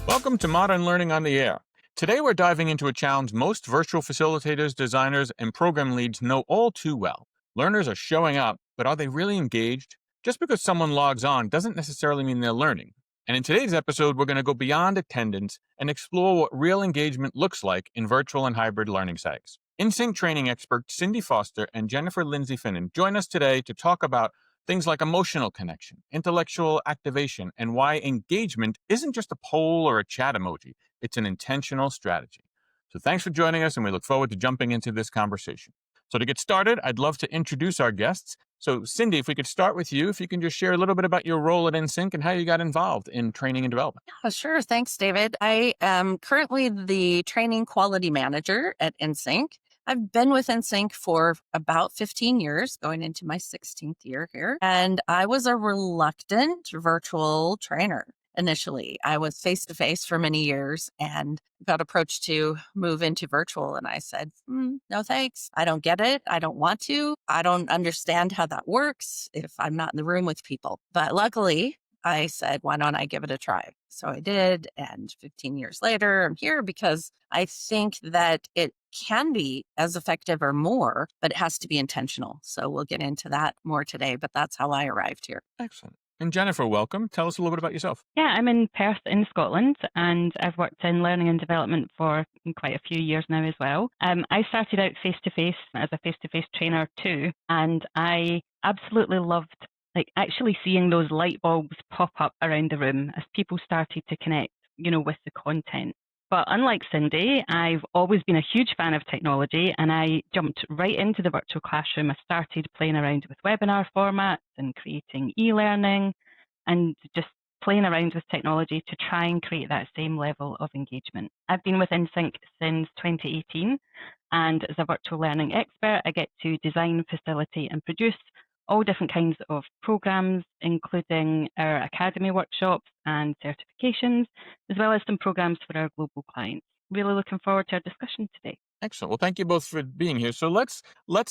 Welcome to Modern Learning on the Air. Today we're diving into a challenge most virtual facilitators, designers, and program leads know all too well. Learners are showing up, but are they really engaged? Just because someone logs on doesn't necessarily mean they're learning. And in today's episode, we're going to go beyond attendance and explore what real engagement looks like in virtual and hybrid learning settings. InSync training experts Cindy Foster and Jennifer Lindsay-Finan join us today to talk about things like emotional connection, intellectual activation, and why engagement isn't just a poll or a chat emoji, it's an intentional strategy. So thanks for joining us, and we look forward to jumping into this conversation. So to get started, I'd love to introduce our guests. So Cindy, if we could start with you, if you can just share a little bit about your role at InSync and how you got involved in training and development. Sure. Thanks, David. I am currently the training quality manager at InSync. I've been with InSync for about 15 years, going into my 16th year here. And I was a reluctant virtual trainer initially. I was face to face for many years and got approached to move into virtual. And I said, no, thanks. I don't get it. I don't want to. I don't understand how that works if I'm not in the room with people. But luckily, I said, why don't I give it a try? So I did. And 15 years later, I'm here because I think that it can be as effective or more, but it has to be intentional. So we'll get into that more today, but that's how I arrived here. Excellent. And Jennifer, welcome. Tell us a little bit about yourself. Yeah, I'm in Perth in Scotland, and I've worked in learning and development for quite a few years now as well. I started out face-to-face as a face-to-face trainer too, and I absolutely loved actually seeing those light bulbs pop up around the room as people started to connect, with the content. But unlike Cindy, I've always been a huge fan of technology, and I jumped right into the virtual classroom. I started playing around with webinar formats and creating e-learning and just playing around with technology to try and create that same level of engagement. I've been with InSync since 2018, and as a virtual learning expert, I get to design, facilitate, and produce all different kinds of programs, including our academy workshops and certifications, as well as some programs for our global clients. Really looking forward to our discussion today. Excellent. Well, thank you both for being here. So let's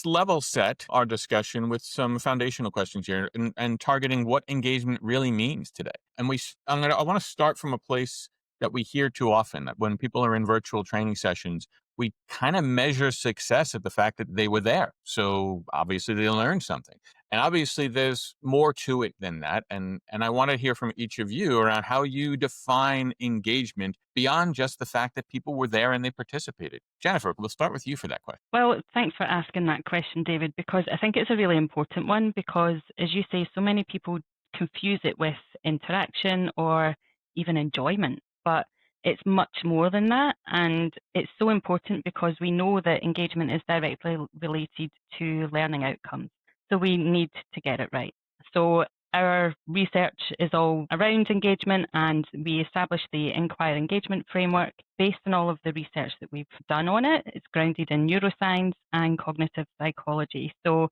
level set our discussion with some foundational questions here and targeting what engagement really means today. And I want to start from a place that we hear too often, that when people are in virtual training sessions, we kind of measure success at the fact that they were there. So obviously they learned something. And obviously there's more to it than that. And I want to hear from each of you around how you define engagement beyond just the fact that people were there and they participated. Jennifer, we'll start with you for that question. Well, thanks for asking that question, David, because I think it's a really important one because, as you say, so many people confuse it with interaction or even enjoyment. But it's much more than that, and it's so important because we know that engagement is directly related to learning outcomes. So we need to get it right. So our research is all around engagement, and we established the Inquirer Engagement Framework based on all of the research that we've done on it. It's grounded in neuroscience and cognitive psychology. So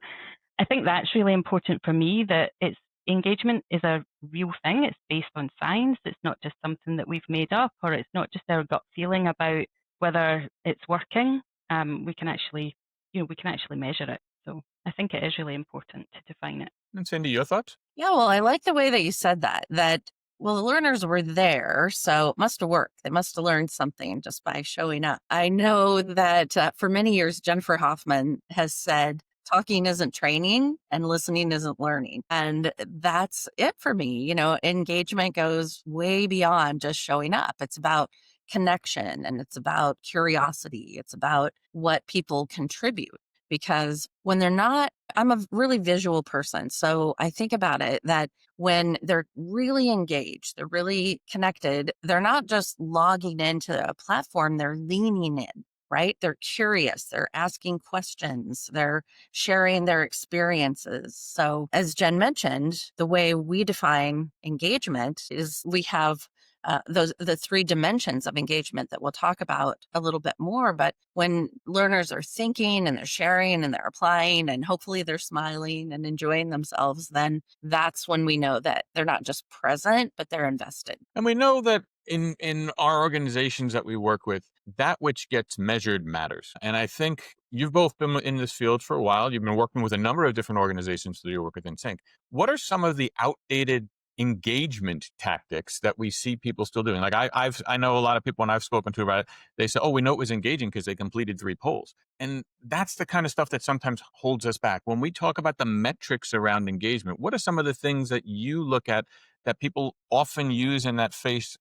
I think that's really important for me, that engagement is a real thing. It's based on science. It's not just something that we've made up, or it's not just our gut feeling about whether it's working. We can actually measure it. So I think it is really important to define it. And Cindy, your thoughts? Yeah, well, I like the way that you said that, well, the learners were there, so it must have worked. They must have learned something just by showing up. I know that for many years, Jennifer Hoffman has said, talking isn't training and listening isn't learning. And that's it for me. Engagement goes way beyond just showing up. It's about connection, and it's about curiosity. It's about what people contribute. Because when they're not, I'm a really visual person. So I think about it that when they're really engaged, they're really connected, they're not just logging into a platform, they're leaning in. Right? They're curious. They're asking questions. They're sharing their experiences. So as Jen mentioned, the way we define engagement is we have the three dimensions of engagement that we'll talk about a little bit more. But when learners are thinking and they're sharing and they're applying and hopefully they're smiling and enjoying themselves, then that's when we know that they're not just present, but they're invested. And we know that in our organizations that we work with, that which gets measured matters. And I think you've both been in this field for a while. You've been working with a number of different organizations through your work with InSync. What are some of the outdated engagement tactics that we see people still doing. Like I know a lot of people when I've spoken to about it, they say, "Oh, we know it was engaging because they completed 3 polls." And that's the kind of stuff that sometimes holds us back. When we talk about the metrics around engagement, what are some of the things that you look at that people often use in that space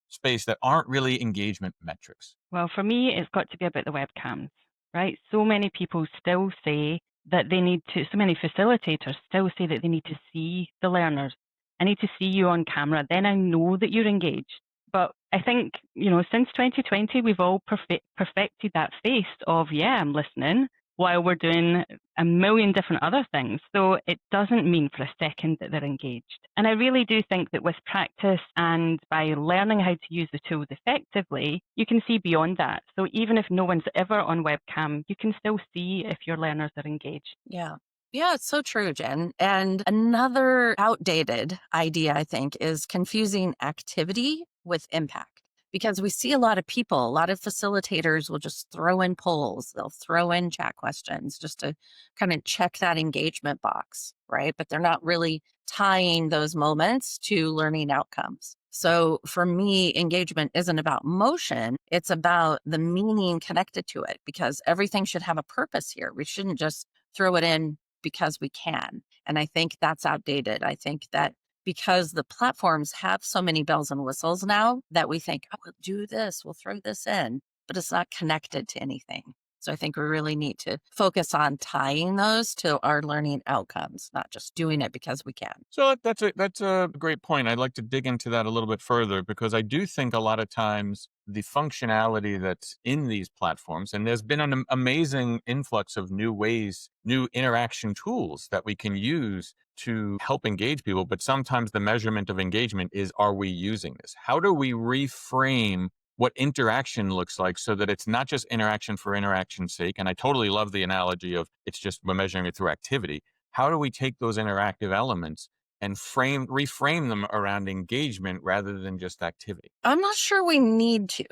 that aren't really engagement metrics? Well, for me, it's got to be about the webcams, right? So many people still say that they need to, so many facilitators still say that they need to see the learners. I need to see you on camera, then I know that you're engaged. But I think, since 2020, we've all perfected that face of, yeah, I'm listening while we're doing a million different other things. So it doesn't mean for a second that they're engaged. And I really do think that with practice and by learning how to use the tools effectively, you can see beyond that. So even if no one's ever on webcam, you can still see if your learners are engaged. Yeah. Yeah, it's so true, Jen. And another outdated idea, I think, is confusing activity with impact. Because we see a lot of people, a lot of facilitators will just throw in polls, they'll throw in chat questions just to kind of check that engagement box, right? But they're not really tying those moments to learning outcomes. So for me, engagement isn't about motion, it's about the meaning connected to it because everything should have a purpose here. We shouldn't just throw it in because we can. And I think that's outdated. I think that because the platforms have so many bells and whistles now that we think, oh, we'll do this, we'll throw this in, but it's not connected to anything. So I think we really need to focus on tying those to our learning outcomes, not just doing it because we can. So that's a great point. I'd like to dig into that a little bit further because I do think a lot of times the functionality that's in these platforms, and there's been an amazing influx of new ways, new interaction tools that we can use to help engage people. But sometimes the measurement of engagement is, are we using this? How do we reframe what interaction looks like so that it's not just interaction for interaction's sake? And I totally love the analogy of it's just we're measuring it through activity. How do we take those interactive elements and reframe them around engagement rather than just activity? I'm not sure we need to.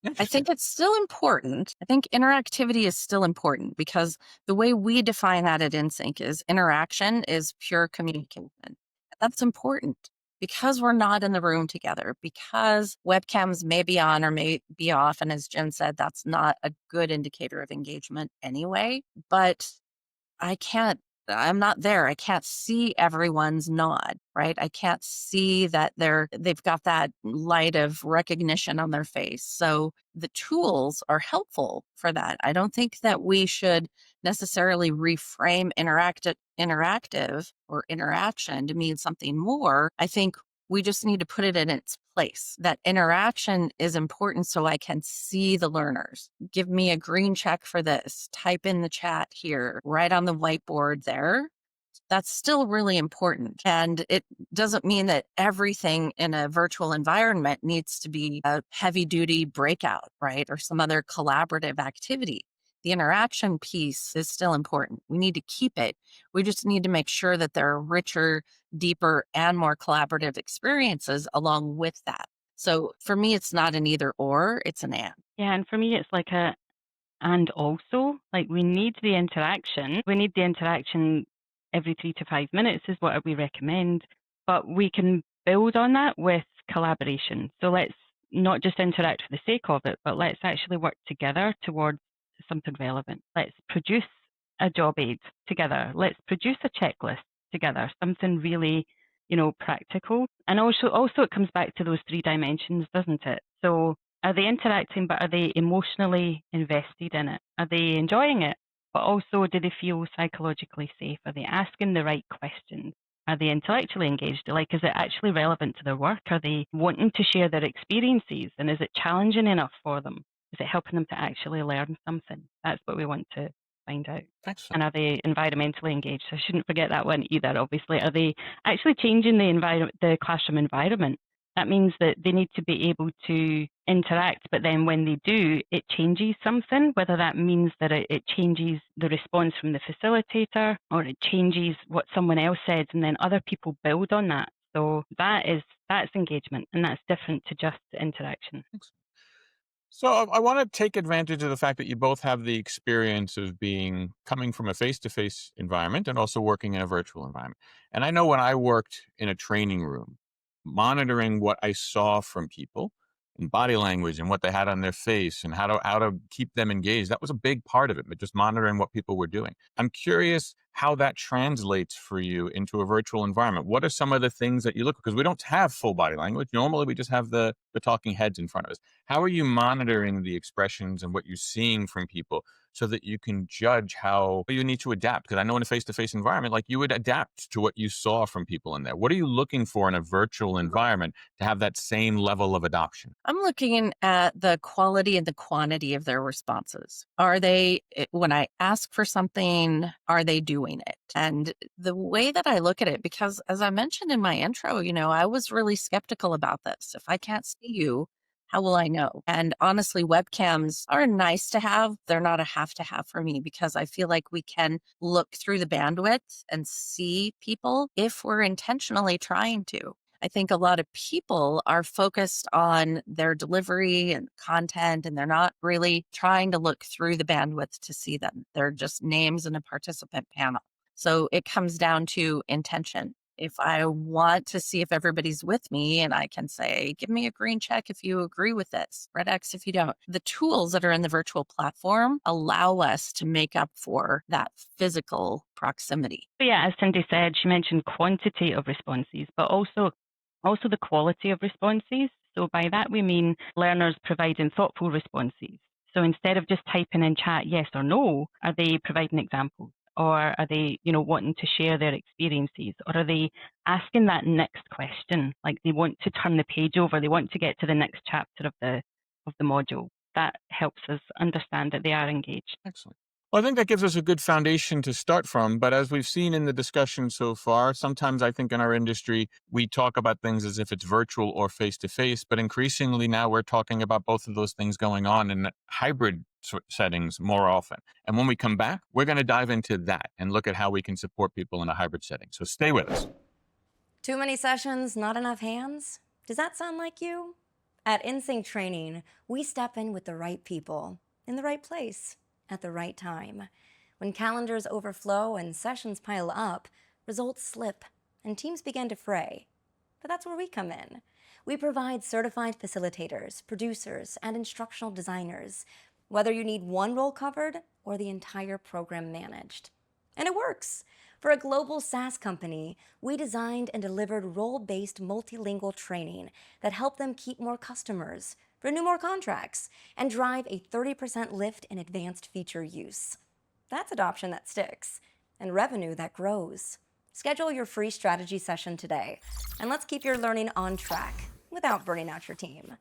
I Interesting. think it's still important. I think interactivity is still important because the way we define that at InSync is interaction is pure communication. That's important because we're not in the room together, because webcams may be on or may be off. And as Jen said, that's not a good indicator of engagement anyway. But I can't, I'm not there. I can't see everyone's nod, right? I can't see that they've got that light of recognition on their face. So the tools are helpful for that. I don't think that we should necessarily reframe interactive or interaction to mean something more. I think we just need to put it in its place. That interaction is important so I can see the learners. Give me a green check for this. Type in the chat here, right on the whiteboard there. That's still really important. And it doesn't mean that everything in a virtual environment needs to be a heavy duty breakout, right? Or some other collaborative activity. The interaction piece is still important. We need to keep it. We just need to make sure that there are richer, deeper, and more collaborative experiences along with that. So for me, it's not an either or, it's an and. Yeah, and for me, it's like and also, like we need the interaction. We need the interaction every 3 to 5 minutes is what we recommend, but we can build on that with collaboration. So let's not just interact for the sake of it, but let's actually work together towards something relevant. Let's produce a job aid together. Let's produce a checklist together, something really, practical. And also it comes back to those 3 dimensions, doesn't it? So are they interacting, but are they emotionally invested in it? Are they enjoying it? But also, do they feel psychologically safe? Are they asking the right questions? Are they intellectually engaged? Like, is it actually relevant to their work? Are they wanting to share their experiences? And is it challenging enough for them? Is it helping them to actually learn something? That's what we want to find out. Excellent. And are they environmentally engaged? I shouldn't forget that one either, obviously. Are they actually changing the classroom environment? That means that they need to be able to interact, but then when they do, it changes something, whether that means that it changes the response from the facilitator or it changes what someone else said, and then other people build on that. So that's engagement, and that's different to just interaction. So I want to take advantage of the fact that you both have the experience of coming from a face-to-face environment and also working in a virtual environment. And I know when I worked in a training room, monitoring what I saw from people and body language and what they had on their face and how to keep them engaged. That was a big part of it, but just monitoring what people were doing. I'm curious how that translates for you into a virtual environment. What are some of the things that you look, because we don't have full body language. Normally we just have the talking heads in front of us. How are you monitoring the expressions and what you're seeing from people so that you can judge how you need to adapt? Because I know in a face-to-face environment, like, you would adapt to what you saw from people in there. What are you looking for in a virtual environment to have that same level of adoption? I'm looking at the quality and the quantity of their responses. When I ask for something, are they doing it? And the way that I look at it, because as I mentioned in my intro, I was really skeptical about this. If I can't see you, how will I know? And honestly, webcams are nice to have. They're not a have to have for me, because I feel like we can look through the bandwidth and see people if we're intentionally trying to. I think a lot of people are focused on their delivery and content, and they're not really trying to look through the bandwidth to see them. They're just names in a participant panel. So it comes down to intention. If I want to see if everybody's with me, and I can say, give me a green check if you agree with this, red X if you don't. The tools that are in the virtual platform allow us to make up for that physical proximity. But yeah, as Cindy said, she mentioned quantity of responses, but also the quality of responses. So by that we mean learners providing thoughtful responses. So instead of just typing in chat yes or no, are they providing examples? Or are they, wanting to share their experiences? Or are they asking that next question? Like, they want to turn the page over, they want to get to the next chapter of the module. That helps us understand that they are engaged. Excellent. Well, I think that gives us a good foundation to start from. But as we've seen in the discussion so far, sometimes I think in our industry, we talk about things as if it's virtual or face to face. But increasingly now we're talking about both of those things going on in hybrid settings more often. And when we come back, we're going to dive into that and look at how we can support people in a hybrid setting. So stay with us. Too many sessions, not enough hands? Does that sound like you? At InSync Training, we step in with the right people, in the right place, at the right time. When calendars overflow and sessions pile up, results slip, and teams begin to fray. But that's where we come in. We provide certified facilitators, producers, and instructional designers, whether you need one role covered or the entire program managed. And it works. For a global SaaS company, we designed and delivered role-based multilingual training that helped them keep more customers, renew more contracts, and drive a 30% lift in advanced feature use. That's adoption that sticks, and revenue that grows. Schedule your free strategy session today, and let's keep your learning on track without burning out your team.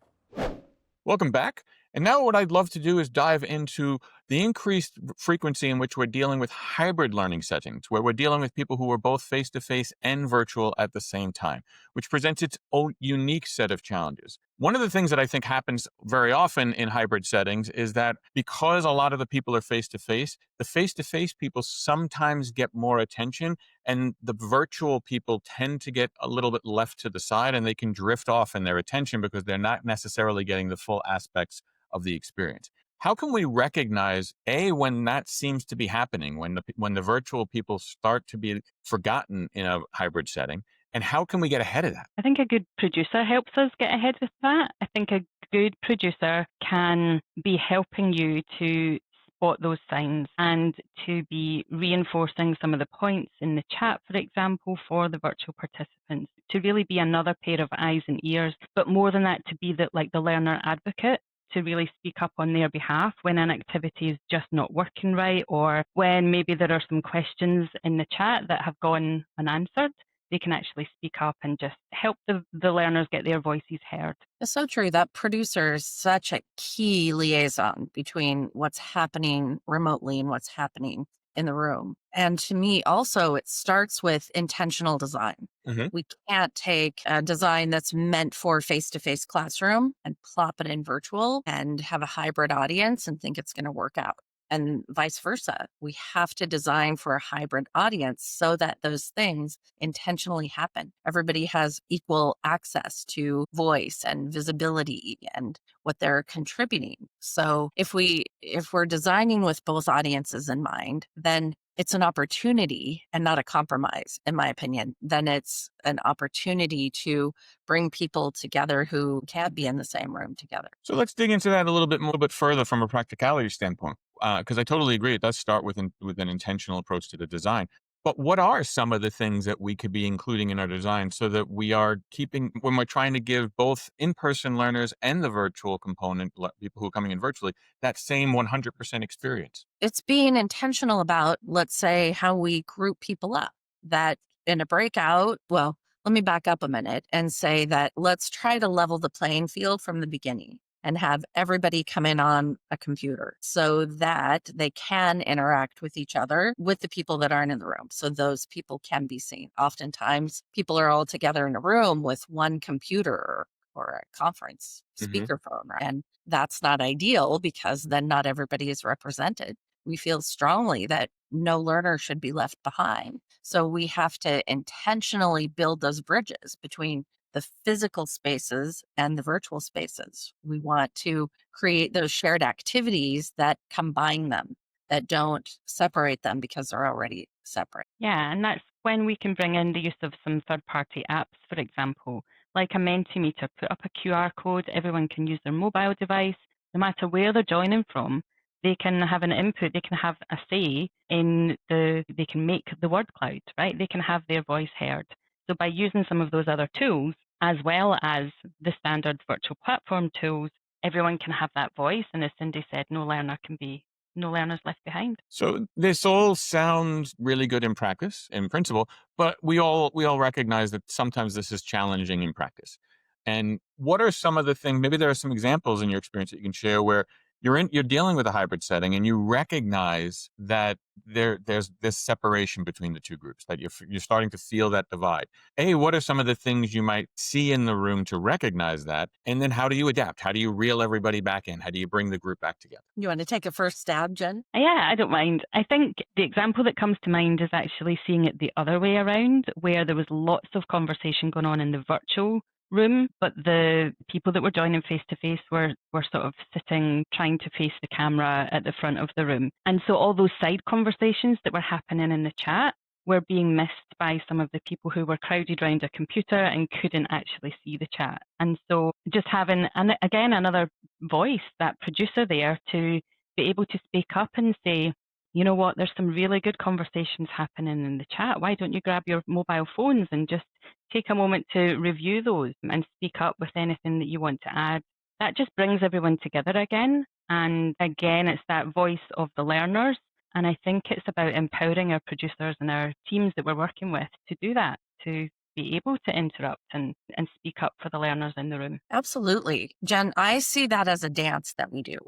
Welcome back. And now what I'd love to do is dive into the increased frequency in which we're dealing with hybrid learning settings, where we're dealing with people who are both face-to-face and virtual at the same time, which presents its own unique set of challenges. One of the things that I think happens very often in hybrid settings is that because a lot of the people are face-to-face, the face-to-face people sometimes get more attention, and the virtual people tend to get a little bit left to the side, and they can drift off in their attention because they're not necessarily getting the full aspects of the experience. How can we recognize, A, when that seems to be happening, when the virtual people start to be forgotten in a hybrid setting, and how can we get ahead of that? I think a good producer helps us get ahead with that. I think a good producer can be helping you to spot those signs and to be reinforcing some of the points in the chat, for example, for the virtual participants, to really be another pair of eyes and ears, but more than that, to be the learner advocate, to really speak up on their behalf when an activity is just not working right, or when maybe there are some questions in the chat that have gone unanswered. They can actually speak up and just help the learners get their voices heard. It's so true. That producer is such a key liaison between what's happening remotely and what's happening in the room. And to me, also, it starts with intentional design. We can't take a design that's meant for face-to-face classroom and plop it in virtual and have a hybrid audience and think it's going to work out. And vice versa. We have to design for a hybrid audience so that those things intentionally happen. Everybody has equal access to voice and visibility and what they're contributing. So if we're designing with both audiences in mind, then it's an opportunity and not a compromise, in my opinion, then it's an opportunity to bring people together who can't be in the same room together. So let's dig into that a little bit more, bit further from a practicality standpoint, because I totally agree. It does start with an intentional approach to the design. But what are some of the things that we could be including in our design so that we are keeping, when we're trying to give both in-person learners and the virtual component, people who are coming in virtually, that same 100% experience? It's being intentional about, let's say, how we group people up. That in a breakout, well, let me back up a minute and say that let's try to level the playing field from the beginning and have everybody come in on a computer so that they can interact with each other, with the people that aren't in the room. So those people can be seen. Oftentimes, people are all together in a room with one computer or a conference Hmm. speakerphone, right? And that's not ideal because then not everybody is represented. We feel strongly that no learner should be left behind. So we have to intentionally build those bridges between the physical spaces and the virtual spaces. We want to create those shared activities that combine them, that don't separate them because they're already separate. Yeah, and that's when we can bring in the use of some third-party apps, for example, like a Mentimeter. Put up a QR code, everyone can use their mobile device, no matter where they're joining from. They can have an input, they can have a say they can make the word cloud, right? They can have their voice heard. So by using some of those other tools, as well as the standard virtual platform tools, everyone can have that voice. And as Cindy said, no learners left behind. So this all sounds really good in practice, in principle, but we all recognize that sometimes this is challenging in practice. And what are some of the things? Maybe there are some examples in your experience that you can share where you're dealing with a hybrid setting and you recognize that there's this separation between the two groups, that you're starting to feel that divide. What are some of the things you might see in the room to recognize that? And then how do you adapt? How do you reel everybody back in? How do you bring the group back together? You want to take a first stab, Jen? Yeah, I don't mind. I think the example that comes to mind is actually seeing it the other way around, where there was lots of conversation going on in the virtual room, but the people that were joining face to face were sort of sitting, trying to face the camera at the front of the room. And so all those side conversations that were happening in the chat were being missed by some of the people who were crowded around a computer and couldn't actually see the chat. And so just having, and again, another voice, that producer there, to be able to speak up and say, you know what, there's some really good conversations happening in the chat. Why don't you grab your mobile phones and just take a moment to review those and speak up with anything that you want to add? That just brings everyone together again. And again, it's that voice of the learners. And I think it's about empowering our producers and our teams that we're working with to do that, to be able to interrupt and speak up for the learners in the room. Absolutely. Jen, I see that as a dance that we do.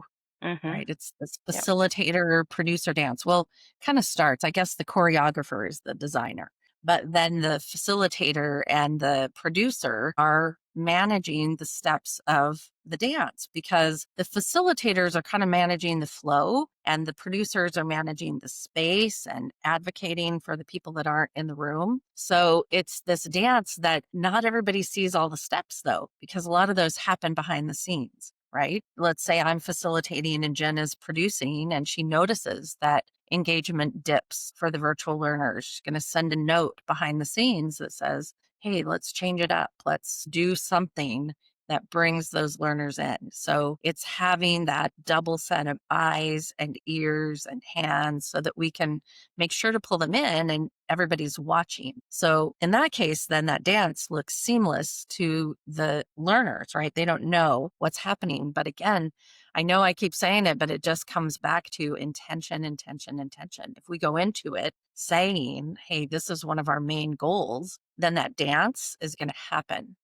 Right. It's this Yep. facilitator producer dance. Well, kind of starts, I guess the choreographer is the designer, but then the facilitator and the producer are managing the steps of the dance because the facilitators are kind of managing the flow and the producers are managing the space and advocating for the people that aren't in the room. So it's this dance that not everybody sees all the steps though, because a lot of those happen behind the scenes. Right? Let's say I'm facilitating and Jen is producing and she notices that engagement dips for the virtual learners. She's going to send a note behind the scenes that says, hey, let's change it up. Let's do something that brings those learners in. So it's having that double set of eyes and ears and hands so that we can make sure to pull them in and everybody's watching. So in that case, then that dance looks seamless to the learners, right? They don't know what's happening. But again, I know I keep saying it, but it just comes back to intention, intention, intention. If we go into it saying, hey, this is one of our main goals, then that dance is going to happen.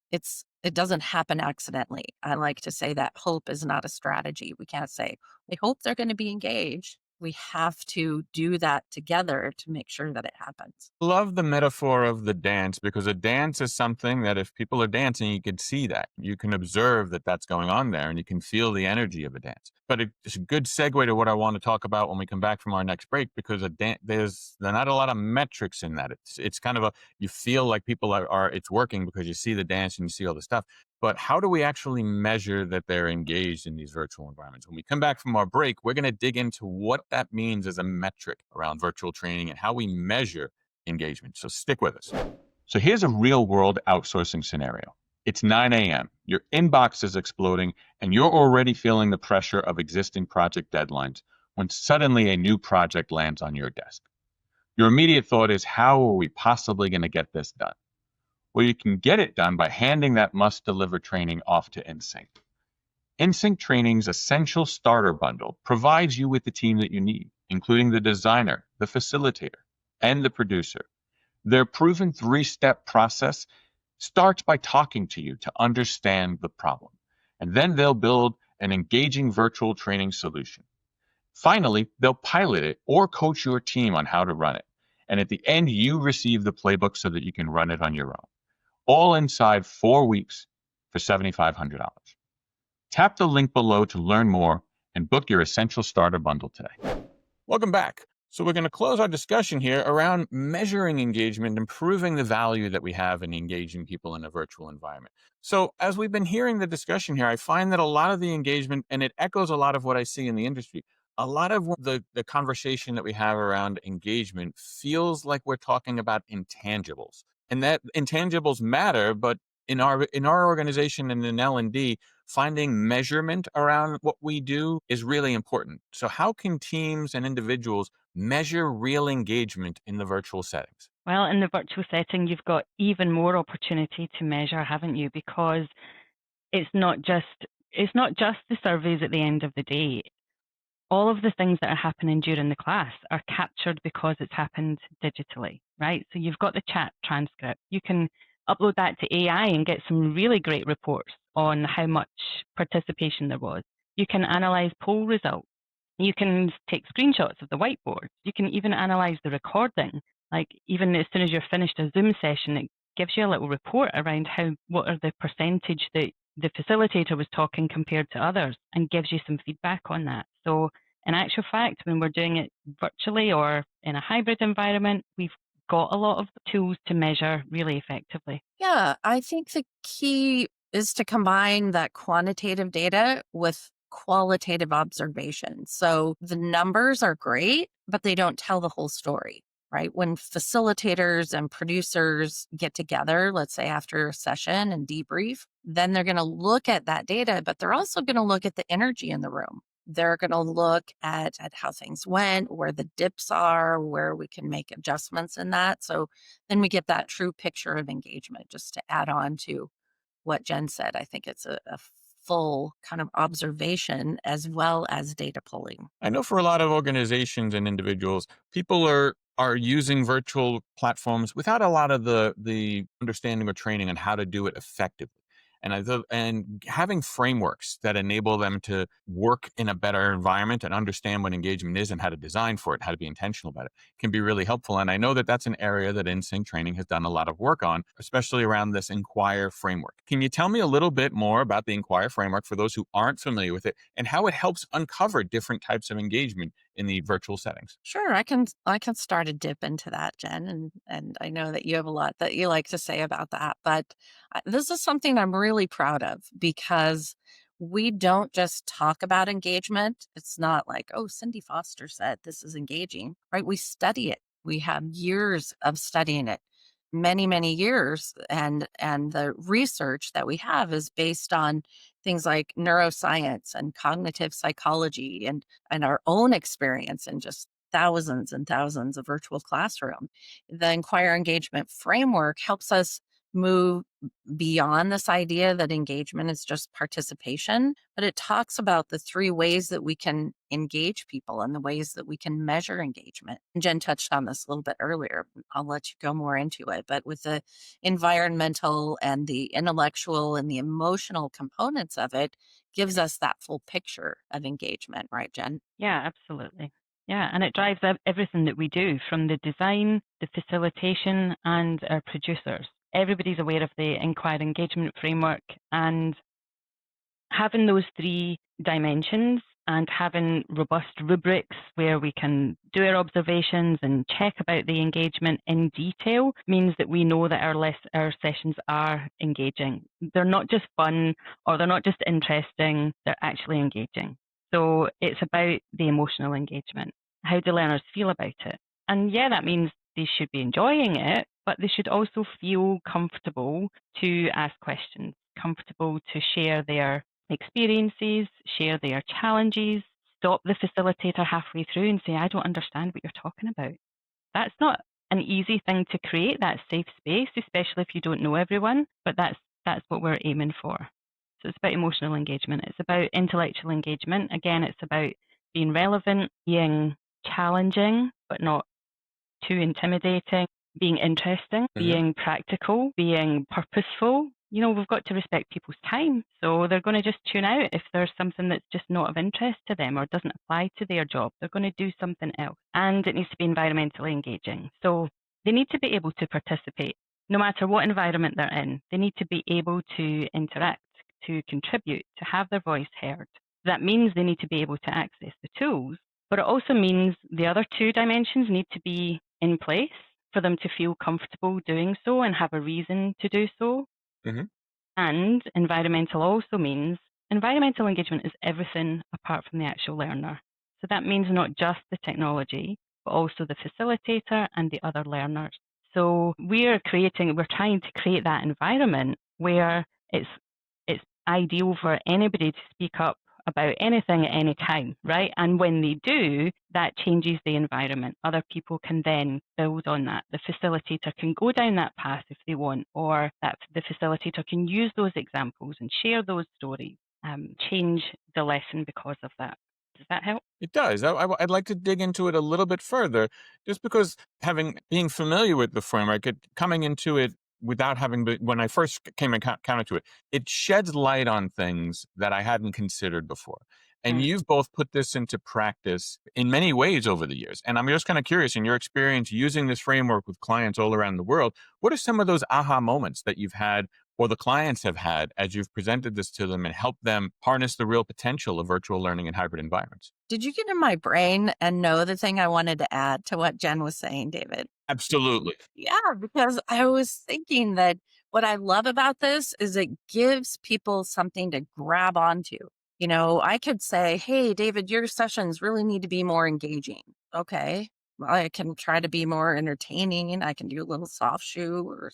It doesn't happen accidentally. I like to say that hope is not a strategy. We can't say, we hope they're going to be engaged. We have to do that together to make sure that it happens. Love the metaphor of the dance, because a dance is something that if people are dancing, you can see that. You can observe that that's going on there and you can feel the energy of a dance. But it's a good segue to what I want to talk about when we come back from our next break, because there's not a lot of metrics in that. It's kind of you feel like people are it's working because you see the dance and you see all the stuff. But how do we actually measure that they're engaged in these virtual environments? When we come back from our break, we're going to dig into what that means as a metric around virtual training and how we measure engagement. So stick with us. So here's a real world outsourcing scenario. It's 9 a.m., your inbox is exploding, and you're already feeling the pressure of existing project deadlines when suddenly a new project lands on your desk. Your immediate thought is, how are we possibly going to get this done? Well, you can get it done by handing that must deliver training off to InSync. InSync Training's essential starter bundle provides you with the team that you need, including the designer, the facilitator, and the producer. Their proven 3-step process starts by talking to you to understand the problem, and then they'll build an engaging virtual training solution. Finally, they'll pilot it or coach your team on how to run it. And at the end, you receive the playbook so that you can run it on your own. All inside 4 weeks for $7,500. Tap the link below to learn more and book your essential starter bundle today. Welcome back. So we're going to close our discussion here around measuring engagement, improving the value that we have in engaging people in a virtual environment. So as we've been hearing the discussion here, I find that a lot of the engagement, and it echoes a lot of what I see in the industry, a lot of the conversation that we have around engagement feels like we're talking about intangibles. And that intangibles matter, but in our organization and in L&D, finding measurement around what we do is really important. So how can teams and individuals measure real engagement in the virtual settings? Well, in the virtual setting, you've got even more opportunity to measure, haven't you? Because it's not just the surveys at the end of the day. All of the things that are happening during the class are captured because it's happened digitally, right? So you've got the chat transcript. You can upload that to AI and get some really great reports on how much participation there was. You can analyze poll results. You can take screenshots of the whiteboard. You can even analyze the recording. Like even as soon as you're finished a Zoom session, it gives you a little report around what are the percentage that the facilitator was talking compared to others and gives you some feedback on that. So in actual fact, when we're doing it virtually or in a hybrid environment, we've got a lot of tools to measure really effectively. Yeah, I think the key is to combine that quantitative data with qualitative observation. So the numbers are great, but they don't tell the whole story, right? When facilitators and producers get together, let's say after a session and debrief, then they're going to look at that data, but they're also going to look at the energy in the room. They're going to look at how things went, where the dips are, where we can make adjustments in that. So then we get that true picture of engagement. Just to add on to what Jen said, I think it's a full kind of observation as well as data pulling. I know for a lot of organizations and individuals, people are using virtual platforms without a lot of the understanding or training on how to do it effectively. And having frameworks that enable them to work in a better environment and understand what engagement is and how to design for it, how to be intentional about it, can be really helpful. And I know that that's an area that InSync Training has done a lot of work on, especially around this Inquire framework. Can you tell me a little bit more about the Inquire framework for those who aren't familiar with it and how it helps uncover different types of engagement in the virtual settings? Sure, I can start to dip into that, Jen, and I know that you have a lot that you like to say about that, but this is something I'm really proud of because we don't just talk about engagement. It's not like, oh, Cindy Foster said this is engaging, right? We study it. We have years of studying it, many years, and the research that we have is based on things like neuroscience and cognitive psychology and our own experience in just thousands and thousands of virtual classroom. The Inquirer Engagement Framework helps us move beyond this idea that engagement is just participation, but it talks about the 3 ways that we can engage people and the ways that we can measure engagement. And Jen touched on this a little bit earlier. I'll let you go more into it, but with the environmental and the intellectual and the emotional components of it gives us that full picture of engagement, right, Jen? Yeah, absolutely. Yeah, and it drives everything that we do from the design, the facilitation, and our producers. Everybody's aware of the Inquirer Engagement Framework, and having those 3 dimensions and having robust rubrics where we can do our observations and check about the engagement in detail means that we know that our sessions are engaging. They're not just fun or they're not just interesting, they're actually engaging. So it's about the emotional engagement. How do learners feel about it? And yeah, that means they should be enjoying it, but they should also feel comfortable to ask questions, comfortable to share their experiences, share their challenges, stop the facilitator halfway through and say, I don't understand what you're talking about. That's not an easy thing to create, that safe space, especially if you don't know everyone, but that's what we're aiming for. So it's about emotional engagement. It's about intellectual engagement. Again, it's about being relevant, being challenging, but not too intimidating, being interesting, being practical, being purposeful. You know, we've got to respect people's time. So they're going to just tune out if there's something that's just not of interest to them or doesn't apply to their job. They're going to do something else. And it needs to be environmentally engaging. So they need to be able to participate no matter what environment they're in. They need to be able to interact, to contribute, to have their voice heard. That means they need to be able to access the tools, but it also means the other two dimensions need to be in place for them to feel comfortable doing so and have a reason to do so. And environmental also means environmental engagement is everything apart from the actual learner. So that means not just the technology, but also the facilitator and the other learners. So we're trying to create that environment where it's ideal for anybody to speak up about anything at any time, right? And when they do, that changes the environment. Other people can then build on that. The facilitator can go down that path if they want, or that the facilitator can use those examples and share those stories, change the lesson because of that. Does that help? It does. I'd like to dig into it a little bit further, just because being familiar with the framework, coming into it without having been, when I first came encounter to it, it sheds light on things that I hadn't considered before. And you've both put this into practice in many ways over the years. And I'm just kind of curious, in your experience using this framework with clients all around the world, what are some of those aha moments that you've had or the clients have had as you've presented this to them and helped them harness the real potential of virtual learning in hybrid environments? Did you get in my brain and know the thing I wanted to add to what Jen was saying, David? Absolutely. Yeah, because I was thinking that what I love about this is it gives people something to grab onto. You know, I could say, hey, David, your sessions really need to be more engaging. Okay. Well, I can try to be more entertaining. I can do a little soft shoe or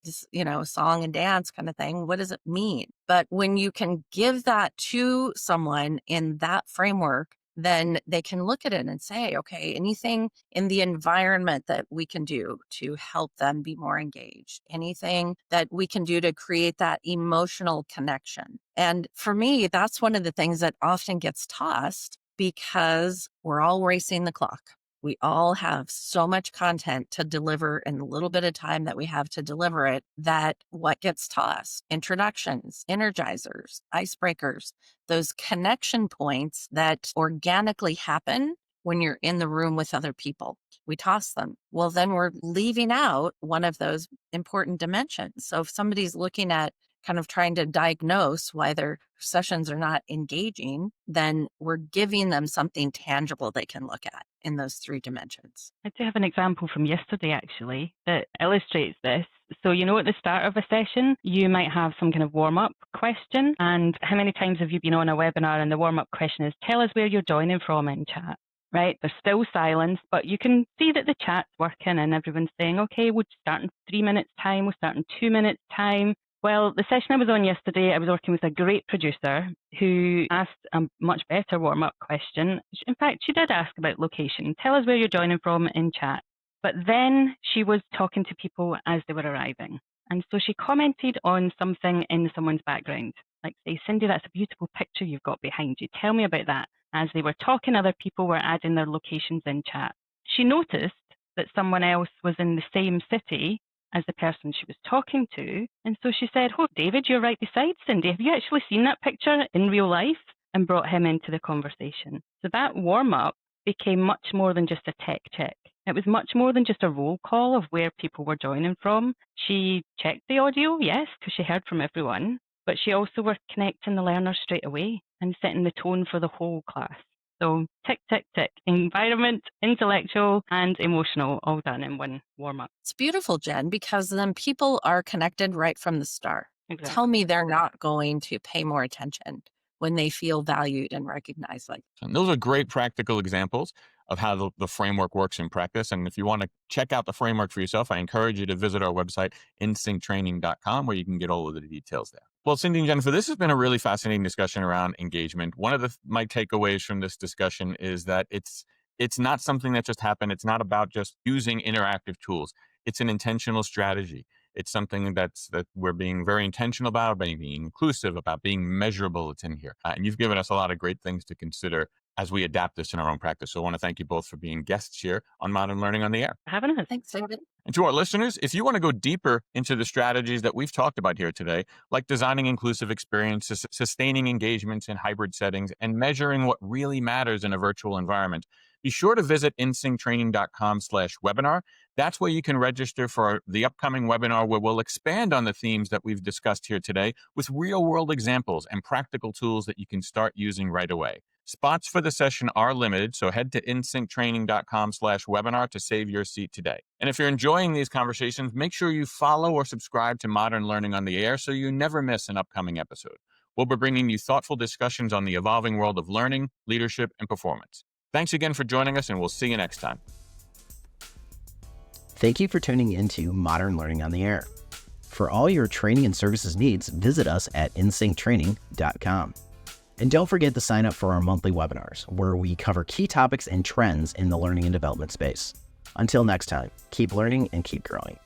just, song and dance kind of thing. What does it mean? But when you can give that to someone in that framework, then they can look at it and say, okay, anything in the environment that we can do to help them be more engaged, anything that we can do to create that emotional connection. And for me, that's one of the things that often gets tossed because we're all racing the clock. We all have so much content to deliver in the little bit of time that we have to deliver it, that what gets tossed? Introductions, energizers, icebreakers, those connection points that organically happen when you're in the room with other people. We toss them. Well, then we're leaving out one of those important dimensions. So if somebody's looking at kind of trying to diagnose why their sessions are not engaging, then we're giving them something tangible they can look at in those three dimensions. I do have an example from yesterday, actually, that illustrates this. So, at the start of a session, you might have some kind of warm-up question. And how many times have you been on a webinar and the warm-up question is, tell us where you're joining from in chat, right? There's still silence, but you can see that the chat's working and everyone's saying, okay, we'll start in 3 minutes time, we'll start in 2 minutes time. Well, the session I was on yesterday, I was working with a great producer who asked a much better warm-up question. In fact, she did ask about location. Tell us where you're joining from in chat. But then she was talking to people as they were arriving. And so she commented on something in someone's background. Like, say, Cindy, that's a beautiful picture you've got behind you. Tell me about that. As they were talking, other people were adding their locations in chat. She noticed that someone else was in the same city as the person she was talking to. And so she said, oh, David, you're right beside Cindy. Have you actually seen that picture in real life? And brought him into the conversation. So that warm-up became much more than just a tech check. It was much more than just a roll call of where people were joining from. She checked the audio, yes, because she heard from everyone. but she also worked connecting the learners straight away and setting the tone for the whole class. So tick, tick, tick, environment, intellectual and emotional, all done in one warm-up. It's beautiful, Jen, because then people are connected right from the start. Exactly. Tell me they're not going to pay more attention when they feel valued and recognized. And those are great practical examples of how the framework works in practice. And if you want to check out the framework for yourself, I encourage you to visit our website, insynctraining.com, where you can get all of the details there. Well, Cindy and Jennifer, this has been a really fascinating discussion around engagement. One of my takeaways from this discussion is that it's not something that just happened. It's not about just using interactive tools. It's an intentional strategy. It's something that we're being very intentional about being inclusive, about being measurable. It's in here. And you've given us a lot of great things to consider as we adapt this in our own practice. So I want to thank you both for being guests here on Modern Learning on the Air. Having us. Thanks, David. And to our listeners, if you want to go deeper into the strategies that we've talked about here today, like designing inclusive experiences, sustaining engagements in hybrid settings, and measuring what really matters in a virtual environment, be sure to visit insynctraining.com/webinar. That's where you can register for the upcoming webinar where we'll expand on the themes that we've discussed here today with real-world examples and practical tools that you can start using right away. Spots for the session are limited, so head to insynctraining.com/webinar to save your seat today. And if you're enjoying these conversations, make sure you follow or subscribe to Modern Learning on the Air so you never miss an upcoming episode. We'll be bringing you thoughtful discussions on the evolving world of learning, leadership, and performance. Thanks again for joining us, and we'll see you next time. Thank you for tuning into Modern Learning on the Air. For all your training and services needs, visit us at insynctraining.com. And don't forget to sign up for our monthly webinars, where we cover key topics and trends in the learning and development space. Until next time, keep learning and keep growing.